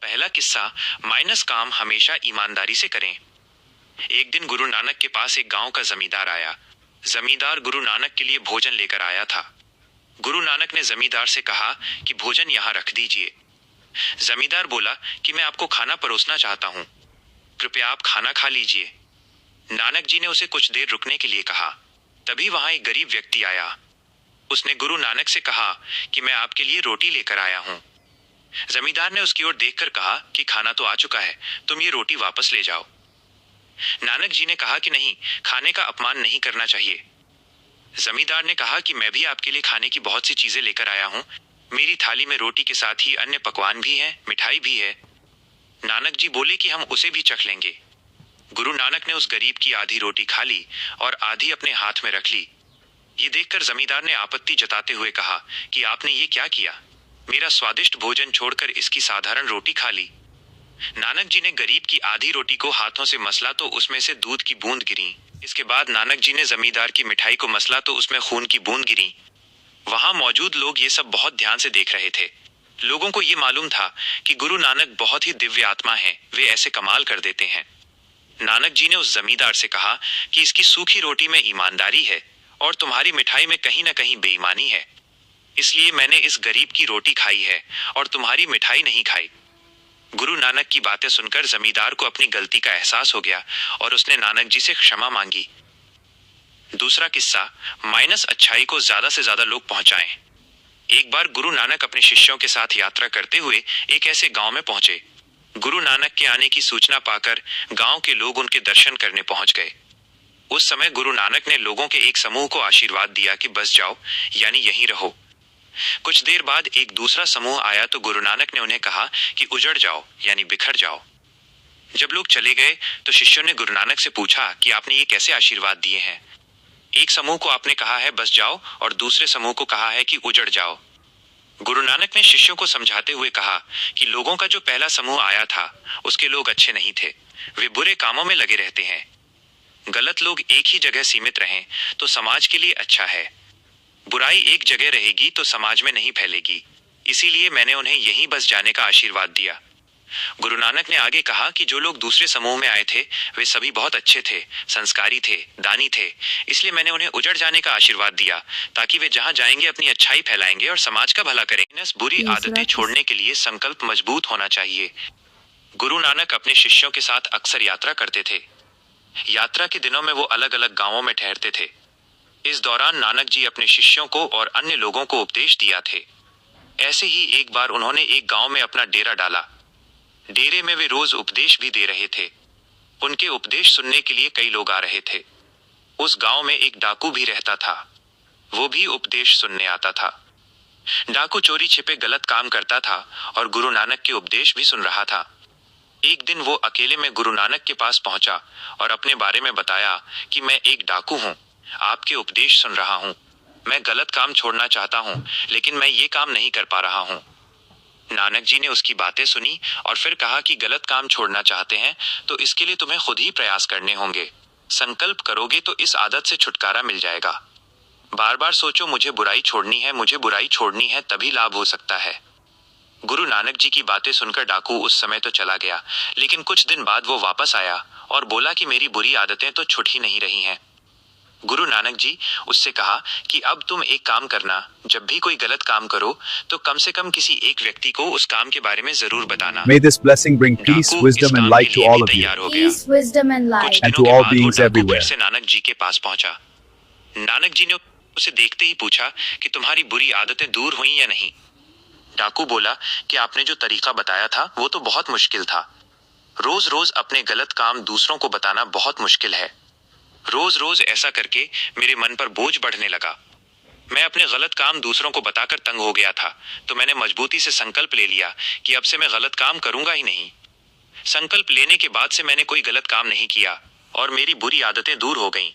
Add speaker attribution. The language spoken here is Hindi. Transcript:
Speaker 1: पहला किस्सा, माइनस काम हमेशा ईमानदारी से करें। एक दिन गुरु नानक के पास एक गांव का जमींदार आया। जमींदार गुरु नानक के लिए भोजन लेकर आया था। गुरु नानक ने जमींदार से कहा कि भोजन यहाँ रख दीजिए। जमींदार बोला कि मैं आपको खाना परोसना चाहता हूँ, कृपया आप खाना खा लीजिए। नानक जी ने उसे कुछ देर रुकने के लिए कहा। तभी वहां एक गरीब व्यक्ति आया। उसने गुरु नानक से कहा कि मैं आपके लिए रोटी लेकर आया हूँ। जमींदार ने उसकी ओर देखकर कहा कि खाना तो आ चुका है, तुम ये रोटी वापस ले जाओ। नानक जी ने कहा कि नहीं, खाने का अपमान नहीं करना चाहिए। जमींदार ने कहा कि मैं भी आपके लिए खाने की बहुत सी चीजें लेकर आया हूँ। मेरी थाली में रोटी के साथ ही अन्य पकवान भी हैं, मिठाई भी है। नानक जी बोले कि हम उसे भी चख लेंगे। गुरु नानक ने उस गरीब की आधी रोटी खा ली और आधी अपने हाथ में रख ली। ये देखकर जमींदार ने आपत्ति जताते हुए कहा कि आपने ये क्या किया, मेरा स्वादिष्ट भोजन छोड़कर इसकी साधारण रोटी खा ली। नानक जी ने गरीब की आधी रोटी को हाथों से मसला तो उसमें से दूध की बूंद गिरी। इसके बाद नानक जी ने जमींदार की मिठाई को मसला तो उसमें खून की बूंद गिरी। वहां मौजूद लोग ये सब बहुत ध्यान से देख रहे थे। लोगों को ये मालूम था कि गुरु नानक बहुत ही दिव्य आत्मा हैं, वे ऐसे कमाल कर देते हैं। नानक जी ने उस जमींदार से कहा कि इसकी सूखी रोटी में ईमानदारी है और तुम्हारी मिठाई में कहीं ना कहीं बेईमानी है, इसलिए मैंने इस गरीब की रोटी खाई है और तुम्हारी मिठाई नहीं खाई। गुरु नानक की बातें सुनकर जमींदार को अपनी गलती का एहसास हो गया और उसने नानक जी से क्षमा मांगी। दूसरा किस्सा, माइनस अच्छाई को ज्यादा से ज्यादा लोग पहुंचाएं। एक बार गुरु नानक अपने शिष्यों के साथ यात्रा करते हुए एक ऐसे गांव में पहुंचे। गुरु नानक के आने की सूचना पाकर गांव के लोग उनके दर्शन करने पहुंच गए। उस समय गुरु नानक ने लोगों के एक समूह को आशीर्वाद दिया कि बस जाओ, यानी यहीं रहो। कुछ देर बाद एक दूसरा समूह आया तो गुरु नानक ने उन्हें कहा कि उजड़ जाओ, यानी बिखर जाओ। जब लोग चले गए तो शिष्यों ने गुरु नानक से पूछा कि आपने ये कैसे आशीर्वाद दिए हैं। एक समूह को आपने कहा है बस जाओ और दूसरे समूह को कहा है कि उजड़ जाओ। गुरु नानक ने शिष्यों को समझाते हुए कहा कि लोगों का जो पहला समूह आया था उसके लोग अच्छे नहीं थे, वे बुरे कामों में लगे रहते हैं। गलत लोग एक ही जगह सीमित रहें तो समाज के लिए अच्छा है। बुराई एक जगह रहेगी तो समाज में नहीं फैलेगी, इसीलिए मैंने उन्हें यहीं बस जाने का आशीर्वाद दिया। गुरु नानक ने आगे कहा कि जो लोग दूसरे समूह में आए थे वे सभी बहुत अच्छे थे, संस्कारी थे, दानी थे, इसलिए मैंने उन्हें उजड़ जाने का आशीर्वाद दिया ताकि वे जहां जाएंगे अपनी अच्छाई फैलाएंगे और समाज का भला करेंगे। बुरी आदतें छोड़ने के लिए संकल्प मजबूत होना चाहिए। गुरु नानक अपने शिष्यों के साथ अक्सर यात्रा करते थे। यात्रा के दिनों में वो अलग अलग गांवों में ठहरते थे। इस दौरान नानक जी अपने शिष्यों को और अन्य लोगों को उपदेश दिया थे। ऐसे ही एक बार उन्होंने एक गांव में अपना डेरा डाला। डेरे में वे रोज उपदेश भी दे रहे थे। उनके उपदेश सुनने के लिए कई लोग आ रहे थे। उस गांव में एक डाकू भी रहता था, वो भी उपदेश सुनने आता था। डाकू चोरी छिपे गलत काम करता था और गुरु नानक के उपदेश भी सुन रहा था। एक दिन वो अकेले में गुरु नानक के पास पहुंचा और अपने बारे में बताया कि मैं एक डाकू हूँ, आपके उपदेश सुन रहा हूँ। मैं गलत काम छोड़ना चाहता हूँ लेकिन मैं ये काम नहीं कर पा रहा हूँ। नानक जी ने उसकी बातें सुनी और फिर कहा कि गलत काम छोड़ना चाहते हैं तो इसके लिए तुम्हें खुद ही प्रयास करने होंगे। संकल्प करोगे तो इस आदत से छुटकारा मिल जाएगा। बार बार सोचो मुझे बुराई छोड़नी है, मुझे बुराई छोड़नी है, तभी लाभ हो सकता है। गुरु नानक जी की बातें सुनकर डाकू उस समय तो चला गया, लेकिन कुछ दिन बाद वो वापस आया और बोला कि मेरी बुरी आदतें तो छूट ही नहीं रही हैं। गुरु नानक जी उससे कहा कि अब तुम एक काम करना, जब भी कोई गलत काम करो तो कम से कम किसी एक व्यक्ति को उस काम के बारे में जरूर बताना।
Speaker 2: May this blessing bring peace, wisdom and light to all of you,
Speaker 3: Peace, wisdom and light.
Speaker 2: and to all beings everywhere.
Speaker 1: से नानक जी के पास पहुंचा। नानक जी ने उसे देखते ही पूछा कि तुम्हारी बुरी आदतें दूर हुई या नहीं। डाकू बोला कि आपने जो तरीका बताया था वो तो बहुत मुश्किल था। रोज रोज अपने गलत काम दूसरों को बताना बहुत मुश्किल है। रोज रोज ऐसा करके मेरे मन पर बोझ बढ़ने लगा। मैं अपने गलत काम दूसरों को बताकर तंग हो गया था, तो मैंने मजबूती से संकल्प ले लिया कि अब से मैं गलत काम करूंगा ही नहीं। संकल्प लेने के बाद से मैंने कोई गलत काम नहीं किया और मेरी बुरी आदतें दूर हो गईं।